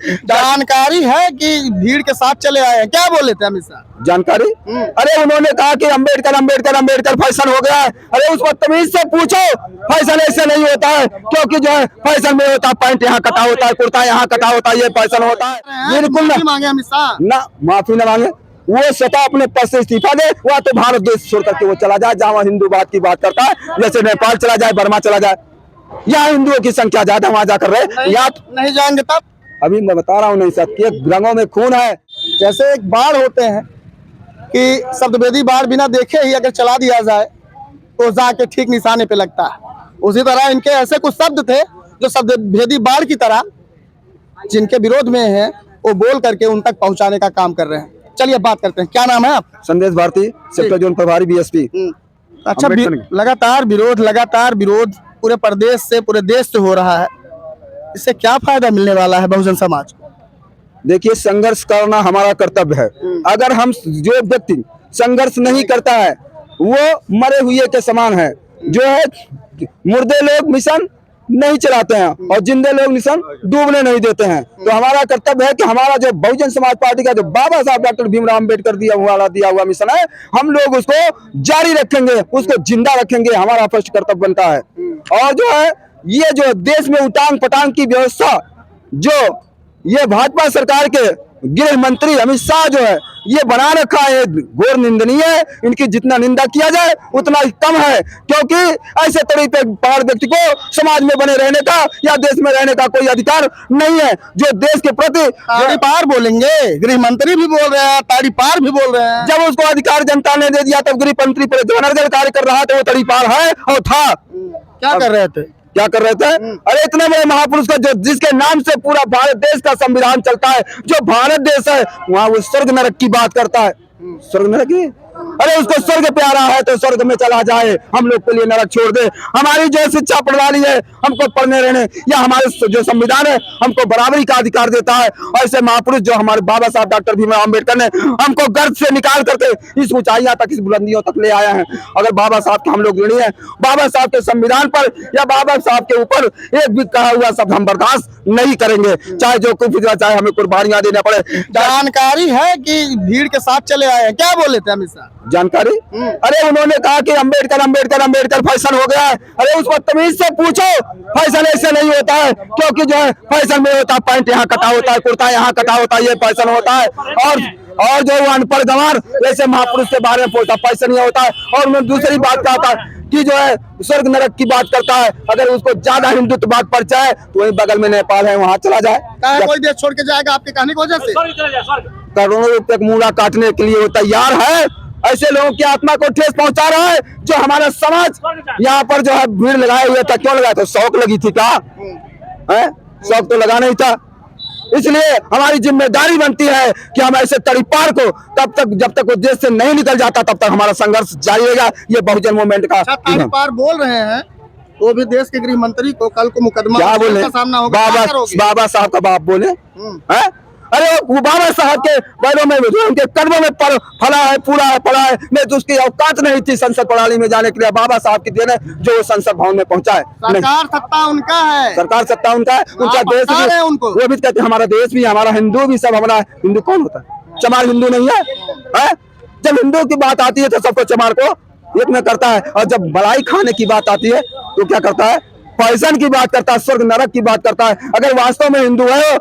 जानकारी है कि भीड़ के साथ चले आए हैं, क्या बोले थे अमित शाह? जानकारी, अरे उन्होंने कहा कि अंबेडकर अंबेडकर अंबेडकर फैशन हो गया है। अरे उस बदतमीज से पूछो, फैशन ऐसे नहीं होता है, क्योंकि जो है फैशन में होता है पैंट यहाँ कटा होता है, कुर्ता यहाँ कटा होता है, ये फैशन होता है। बिल्कुल माफी मांगे अमित शाह ना, माफी न मांगे, वो स्वतः अपने पद से इस्तीफा दे, वह तो भारत देश छोड़ करके वो चला जाए जहाँ हिंदूवाद की बात करता है, जैसे नेपाल चला जाए, बर्मा चला जाए। यहाँ हिंदुओं की संख्या ज्यादा, वहां जाकर रहे या नहीं जाएंगे तब। अभी मैं बता रहा हूँ नहीं सकती, रंगों में खून है। जैसे एक बाढ़ होते हैं कि शब्दभेदी बाढ़ बिना देखे ही अगर चला दिया जाए तो जाके ठीक निशाने पे लगता है, उसी तरह इनके ऐसे कुछ शब्द थे जो शब्दभेदी बाढ़ की तरह जिनके विरोध में है वो बोल करके उन तक पहुंचाने का काम कर रहे हैं। चलिए बात करते हैं, क्या नाम है आप? संदेश भारती, सेक्टर जोन प्रभारी बीएसपी। अच्छा, लगातार विरोध पूरे प्रदेश से, पूरे देश से हो रहा है, इससे क्या फायदा मिलने वाला है बहुजन समाज को? देखिए, संघर्ष करना हमारा कर्तव्य है। अगर हम जो व्यक्ति संघर्ष नहीं करता है वो मरे हुए के समान है। जो है मुर्दे लोग मिशन नहीं चलाते हैं और जिंदे लोग मिशन डूबने नहीं देते हैं। तो हमारा कर्तव्य है कि हमारा जो बहुजन समाज पार्टी का जो बाबा साहब डॉक्टर भीमराव अम्बेडकर दिया हुआ मिशन है, हम लोग उसको जारी रखेंगे, उसको जिंदा रखेंगे, हमारा फर्स्ट कर्तव्य बनता है। और जो है ये जो देश में उटांग पटांग की व्यवस्था जो ये भाजपा सरकार के गृह मंत्री अमित शाह जो है ये बना रखा है, घोर निंदनीय है। इनकी जितना निंदा किया जाए उतना ही कम है, क्योंकि ऐसे तरीके पार व्यक्ति को समाज में बने रहने का या देश में रहने का कोई अधिकार नहीं है। जो देश के प्रति ताड़ी पार बोलेंगे, गृह मंत्री भी बोल रहे हैं, ताड़ी पार भी बोल रहे हैं। जब उसको अधिकार जनता ने दे दिया तब गृह मंत्री पर कार्य कर रहा था, वो तड़ी पार है और था। क्या कर रहे थे? अरे इतने बड़े महापुरुष का जो जिसके नाम से पूरा भारत देश का संविधान चलता है, जो भारत देश है, वहाँ वो स्वर्ग नरक की बात करता है। स्वर्ग नरक की, अरे उसको स्वर्ग प्यारा है तो स्वर्ग में चला जाए, हम लोग के लिए नरक छोड़ दे। हमारी जो शिक्षा प्रणाली है हमको पढ़ने रहने या हमारे जो संविधान है हमको बराबरी का अधिकार देता है। ऐसे महापुरुष जो हमारे बाबा साहब डॉक्टर भीमराव अम्बेडकर ने हमको गर्द से निकाल करके इस ऊंचाइयां तक, इस बुलंदियों तक ले आए हैं। अगर बाबा साहब के हम लोग ऋणी हैं, बाबा साहब के संविधान पर या बाबा साहब के ऊपर एक भी कहा हुआ शब्द हम बर्दाश्त नहीं करेंगे, चाहे जो कुछ भी, चाहे हमें कुर्बानियां देना पड़े। जानकारी है कि भीड़ के साथ चले आए हैं, क्या बोले थे अमित शाह? जानकारी, अरे उन्होंने कहा कि अंबेडकर अंबेडकर अंबेडकर फैशन हो गया है। अरे उस बदतमीज से पूछो, फैशन ऐसे नहीं होता है, क्योंकि जो है फैशन में होता है पैंट यहाँ कटा होता है, कुर्ता यहाँ कटा होता है, ये फैशन होता है। और जो अनपढ़ गंवार वैसे महापुरुष के बारे में पूछता, फैशन ये होता है। और उन्होंने दूसरी बात कहा था कि जो है स्वर्ग नरक की बात करता है। अगर उसको ज्यादा हिंदुत्व बात परिचय है तो वही बगल में नेपाल है, वहाँ चला जाए। कोई देश छोड़ के जाएगा आपके कहने की वजह से? करोड़ों रुपए का मूड़ा काटने के लिए वो तैयार है। ऐसे लोगों की आत्मा को ठेस पहुंचा रहा है। जो हमारा समाज यहाँ पर जो है भीड़ लगाए हुए था, क्यों लगाया था? शौक लगी थी क्या? शौक तो लगा नहीं था। इसलिए हमारी जिम्मेदारी बनती है कि हम ऐसे तड़ीपार को तब तक, जब तक वो देश से नहीं निकल जाता तब तक हमारा संघर्ष जारी रहेगा। ये बहुजन मूवमेंट का तड़ीपार बोल रहे हैं, वो भी देश के गृह मंत्री को कल को मुकदमा क्या बोले? का सामना होगा। बाबा साहब का बाप बोले हैं? अरे वो बाबा साहब के बैलों में, उनके कदमों में फला है, पूरा है, पड़ा है। मैं तो उसकी औकात नहीं थी संसद प्रणाली में जाने के लिए। बाबा साहब की देन है जो संसद भवन में पहुंचा है। सरकार सत्ता उनका है, सरकार सत्ता उनका है, उनका देश भी है उनको। वो भी कहते हैं हमारा देश भी, हमारा हिंदू भी, सब हमारा। हिंदू कौन होता है? चमार हिंदू नहीं है? जब हिंदू की बात आती है तो सबको चमार को एक में करता है, और जब मलाई खाने की बात आती है तो क्या करता है? फैशन की बात करता है, स्वर्ग नरक की बात करता है। अगर वास्तव में हिंदू है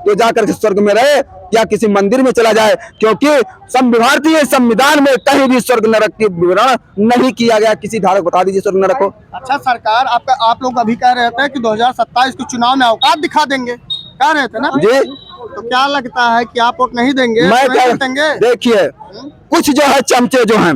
तो जाकर के स्वर्ग में रहे या किसी मंदिर में चला जाए, क्योंकि भारतीय संविधान में कहीं भी स्वर्ग नरक की विवरण नहीं किया गया। किसी धारक बता दीजिए स्वर्ग नरक को। अच्छा, सरकार आप लोग अभी कह रहे थे कि 2027 के चुनाव में औकात दिखा देंगे, कह रहे थे ना जी? तो क्या लगता है कि आप वोट नहीं देंगे? मैं देंगे? देखिए, कुछ जो है चमचे जो हैं,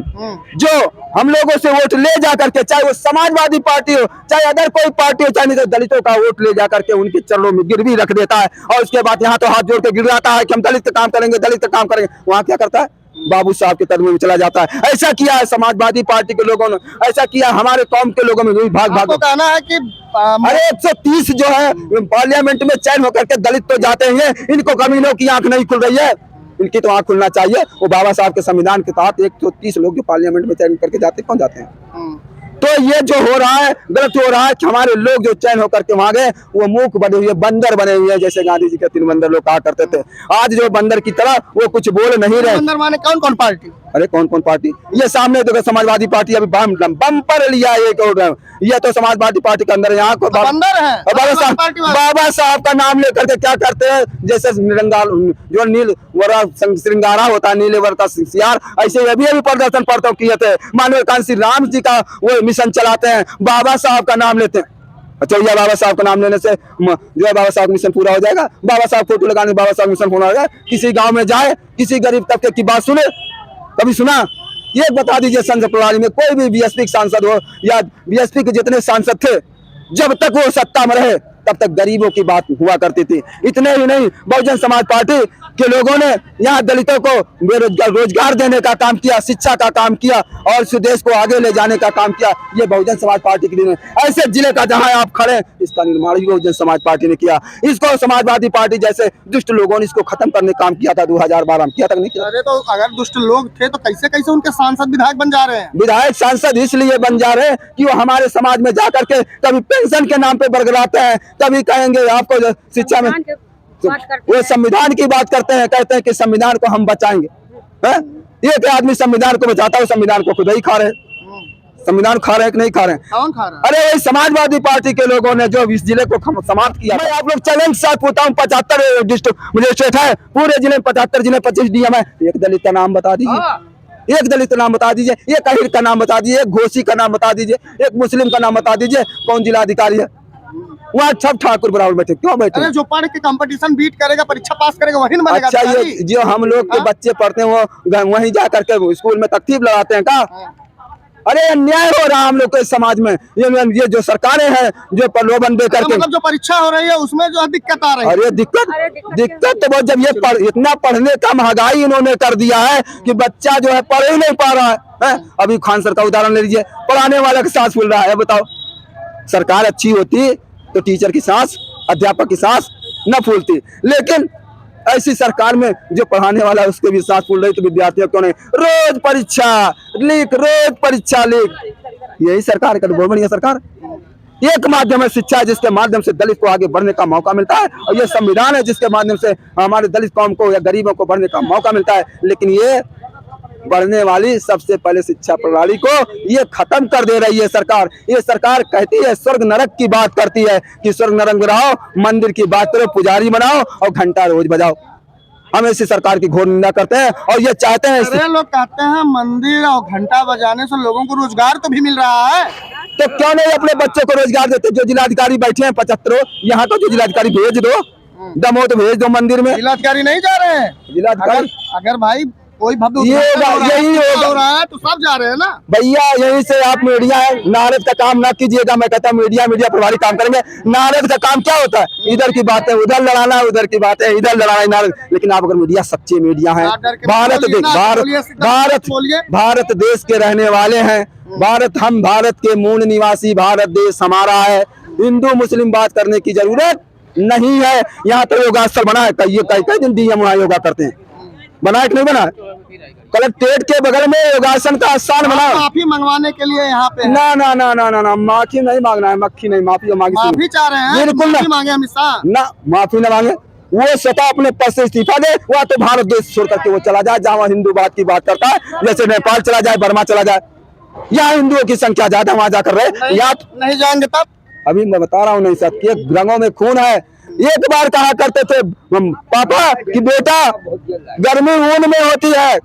जो हम लोगों से वोट ले जा करके, चाहे वो समाजवादी पार्टी हो, चाहे अदर कोई पार्टी हो, चाहे नहीं तो दलितों का वोट ले जा करके उनके चरणों में गिरवी रख देता है। और उसके बाद यहाँ तो हाथ जोड़ के गिर जाता है कि हम दलित काम करेंगे, दलित काम करेंगे। वहाँ क्या करता है? बाबू साहब के कदमों में चला जाता है। ऐसा किया है समाजवादी पार्टी के लोगों ने, ऐसा किया हमारे कौम के लोगों में। भाग कहना है कि अरे 130 जो है पार्लियामेंट में चयन होकर के दलित तो जाते हैं, इनको कमीनों की आंख नहीं खुल रही है। इनकी तो आंख खुलना चाहिए। वो बाबा साहब के संविधान के तहत 130 लोग जो पार्लियामेंट में चयन करके जाते, कौन जाते हैं? तो ये जो हो रहा है गलत हो रहा है कि हमारे लोग जो चयन होकर के वहां गए वो मूक बने हुए बंदर बने हुए हैं, जैसे गांधी जी के 3 बंदर लोग कहा करते थे। आज जो बंदर की तरह वो कुछ बोल नहीं रहे। अंदर माने कौन कौन पार्टी? अरे कौन कौन पार्टी? ये सामने देखो समाजवादी पार्टी अभी बम्पर लिया ये तो समाजवादी पार्टी के अंदर यहाँ को बंदर है बाबा साहब का नाम लेकर के क्या करते हैं, जैसे निरंगाल जो नील वरा श्रृंगारा होता है, नीले वर का सियार, ऐसे ये भी प्रदर्शन परतों किए थे। मानव कांसी राम जी का वो मिशन चलाते हैं, बाबा साहब का नाम लेते हैं। अच्छा भैया बाबा साहब का नाम लेने से जो है बाबा साहब मिशन पूरा हो जाएगा? बाबा साहब फोटो लगाने बाबा साहब मिशन पूरा हो जाएगा? किसी गांव में जाए, किसी गरीब तबके की बात सुने, कभी सुना? ये बता दीजिए संसद प्रणाली में कोई भी बीएसपी सांसद हो या बीएसपी के जितने सांसद थे, जब तक वो सत्ता में रहे तब तक गरीबों की बात हुआ करती थी। इतने ही नहीं, बहुजन समाज पार्टी के लोगों ने यहाँ दलितों को रोजगार देने का काम किया, शिक्षा का काम किया और इस देश को आगे ले जाने का काम किया। ये बहुजन समाज पार्टी के लिए ऐसे जिले का जहां आप खड़े, इसका निर्माण भी बहुजन समाज पार्टी ने किया। इसको समाजवादी पार्टी जैसे दुष्ट लोगों ने इसको खत्म करने का काम किया था 2012 में, किया तक नहीं किया? अरे तो अगर दुष्ट लोग थे तो कैसे कैसे उनके सांसद विधायक बन जा रहे हैं? विधायक सांसद इसलिए बन जा रहे हैं कि वो हमारे समाज में जाकर के कभी पेंशन के नाम पे बरगलाते हैं, कभी कहेंगे आपको शिक्षा में, वो संविधान की बात करते हैं, कहते हैं कि संविधान को हम बचाएंगे। एक आदमी संविधान को बचाता है, संविधान को खुद ही खा रहे। संविधान खा रहे हैं कि नहीं खा रहे हैं? कौन खा रहा है? अरे वही समाजवादी पार्टी के लोगों ने जो इस जिले को समाप्त किया। मैं आप लोग चैलेंज साथ पूछता हूँ, 75 डिस्ट्रिक्ट मजिस्ट्रेट है पूरे जिले में, 75 जिले 25 डीएम है, एक दलित का नाम बता दीजिए, एक दलित का नाम बता दीजिए, एक अहिर का नाम बता दीजिए, एक घोषी का नाम बता दीजिए, एक मुस्लिम का नाम बता दीजिए। कौन जिलाधिकारी है वहाँ? सब ठाकुर बराबर बैठे, क्यों बैठे? अरे जो पढ़ के कंपटीशन बीट करेगा, परीक्षा पास करेगा, वही न बनेगा। अच्छा ये जो हम लोग के बच्चे पढ़ते हैं वो वहीं जा करके स्कूल में तकलीफ लगाते हैं का? अरे अन्याय हो रहा है हम लोग के समाज में। ये जो सरकारें हैं जो प्रलोभन दे करके, मतलब जो परीक्षा हो रही है उसमें जो दिक्कत आ रही है। अरे दिक्कत तो जब ये इतना पढ़ने का महंगाई इन्होंने कर दिया है कि बच्चा जो है पढ़ ही नहीं पा रहा है। अभी खान सर का उदाहरण ले लीजिए, पढ़ाने वाला की सांस फूल रहा है। बताओ, सरकार अच्छी होती तो टीचर की सांस, अध्यापक की सांस न फूलती, लेकिन ऐसी सरकार में जो पढ़ाने वाला है उसके भी सांस फूल रही तो विद्यार्थियों क्यों नहीं? रोज परीक्षा लीक, रोज परीक्षा लीक, यही सरकार का बहुत बढ़िया सरकार। एक माध्यम है शिक्षा, जिसके माध्यम से दलित को आगे बढ़ने का मौका मिलता है, और ये संविधान है जिसके माध्यम से हमारे दलित कौम को या गरीबों को बढ़ने का मौका मिलता है। लेकिन ये बढ़ने वाली सबसे पहले शिक्षा प्रणाली को ये खत्म कर दे रही है सरकार। ये सरकार कहती है, स्वर्ग नरक की बात करती है कि स्वर्ग नरक बनाओ, मंदिर की बात करो, पुजारी बनाओ और घंटा रोज बजाओ। हम ऐसी सरकार की घोर निंदा करते हैं और ये चाहते हैं। अरे लोग कहते हैं मंदिर और घंटा बजाने से लोगों को रोजगार तो भी मिल रहा है, तो क्यों नहीं अपने बच्चों को रोजगार देते? जो जिलाधिकारी बैठे हैं 75, यहाँ तो जो जिलाधिकारी भेज दो, दम हो तो भेज दो मंदिर में। जिलाधिकारी नहीं जा रहे हैं? जिलाधिकारी अगर भाई कोई भव्य यही हो रहा है तो सब जा रहे हैं ना भैया। यहीं से आप मीडिया है, नारद का काम ना कीजिएगा। मैं कहता हूँ मीडिया प्रभारी काम करेंगे। नारद का काम क्या होता है? इधर की बातें उधर लड़ाना, उधर की बातें इधर लड़ाना, नारद। लेकिन आप अगर मीडिया सच्ची मीडिया है, भारत देश के रहने वाले हैं, हम भारत के मूल निवासी, भारत देश हमारा है। हिंदू मुस्लिम बात करने की जरूरत नहीं है। यहाँ तो योगासन बना है, कई दिन डीएम वहाँ योगा करते हैं, बना है कि नहीं बना? कलेक्ट्रेट के बगल में योगासन का स्थान बना। माफी मंगवाने के लिए यहाँ पे ना ना ना ना ना ना माफी नहीं मांगना है, मक्खी नहीं, माफी माफी चाह रहे हैं, बिल्कुल माफी मांगे हमेशा ना, माफी न मांगे। वो स्वतः अपने पद से इस्तीफा दे, वह तो भारत देश छोड़ करके वो चला जाए जहाँ हिंदूवाद की बात करता है, जैसे नेपाल चला जाए, बर्मा चला जाए। यहाँ हिंदुओं की संख्या ज्यादा, वहां जाकर रहे। या नहीं जाएंगे तब? अभी मैं बता रहा हूँ, नहीं सबके रंगों में खून है। एक बार कहा करते थे पापा कि बेटा गर्मी ऊन में होती है,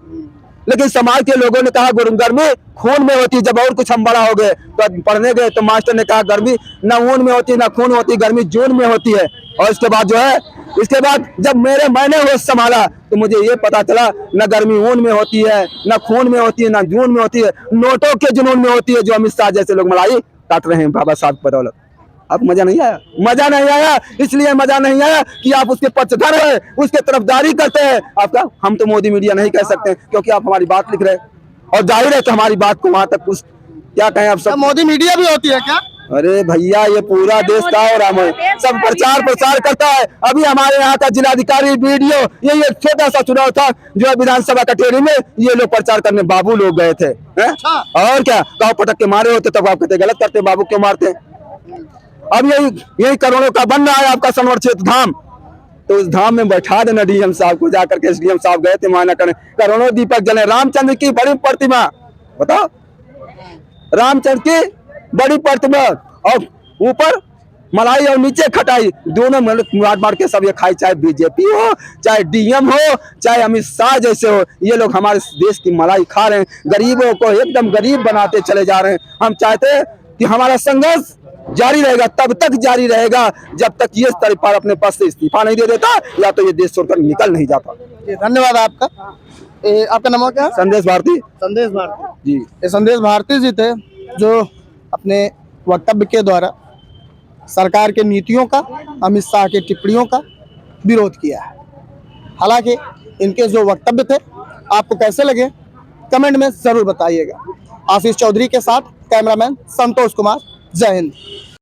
लेकिन समाज के लोगों ने कहा गर्मी खून में होती है। जब और कुछ हम बड़ा हो गए तो पढ़ने गए तो मास्टर ने कहा गर्मी ना ऊन में होती ना खून होती, गर्मी जून में होती है। और इसके बाद जो है, इसके बाद जब मैंने होश संभाला तो मुझे ये पता चला न गर्मी ऊन में होती है, न खून में होती है, न जून में होती है, नोटों के जुनून में होती है, जो अमित शाह जैसे लोग मलाई काट रहे हैं बाबा साहब की बदौलत। अब मजा नहीं आया? मजा नहीं आया, इसलिए मजा नहीं आया कि आप उसके पक्षधर है, उसके तरफदारी करते हैं। आपका हम तो मोदी मीडिया नहीं कह सकते क्योंकि आप हमारी बात लिख रहे हैं, और जाहिर है कि हमारी बात को वहां तक कुछ क्या कहें आप सब। मोदी मीडिया भी होती है क्या? अरे भैया ये पूरा देश का और हम सब प्रचार प्रसार करता है। अभी हमारे यहाँ का जिलाधिकारी वीडियो ये एक छोटा सा चुनाव था जो है विधानसभा कटेरी में ये लोग प्रचार करने बाबू लोग गए थे हैं? और क्या गाँव पटक के मारे होते तब आप कहते गलत करते, बाबू क्यों मारते। अब यही करोड़ों का बन रहा है आपका संरक्षित धाम, तो उस धाम में बैठा देना डीएम साहब को। जाकर के एसडीएम साहब गए थे माना करने, करोड़ों दीपक जले, रामचंद्र की बड़ी प्रतिमा, बताओ रामचंद्र की बड़ी प्रतिमा, और ऊपर मलाई और नीचे खटाई, दोनों मार के सब ये खाई, चाहे बीजेपी हो, चाहे डीएम हो, चाहे अमित शाह जैसे हो, ये लोग हमारे देश की मलाई खा रहे हैं, गरीबों को एकदम गरीब बनाते चले जा रहे हैं। हम चाहते हैं कि हमारा संघर्ष जारी रहेगा, तब तक जारी रहेगा जब तक ये सरकार अपने पद से इस्तीफा नहीं दे देता या तो ये देश छोड़कर निकल नहीं जाता। धन्यवाद आपका। आपका नाम क्या है? संदेश भारती। संदेश भारती जी, ये संदेश भारती जी थे जो अपने वक्तव्य के द्वारा सरकार के नीतियों का, अमित शाह की टिप्पणियों का विरोध किया है। हालांकि इनके जो वक्तव्य थे आपको कैसे लगे कमेंट में जरूर बताइएगा। आशीष चौधरी के साथ कैमरामैन संतोष कुमार, जय हिंद।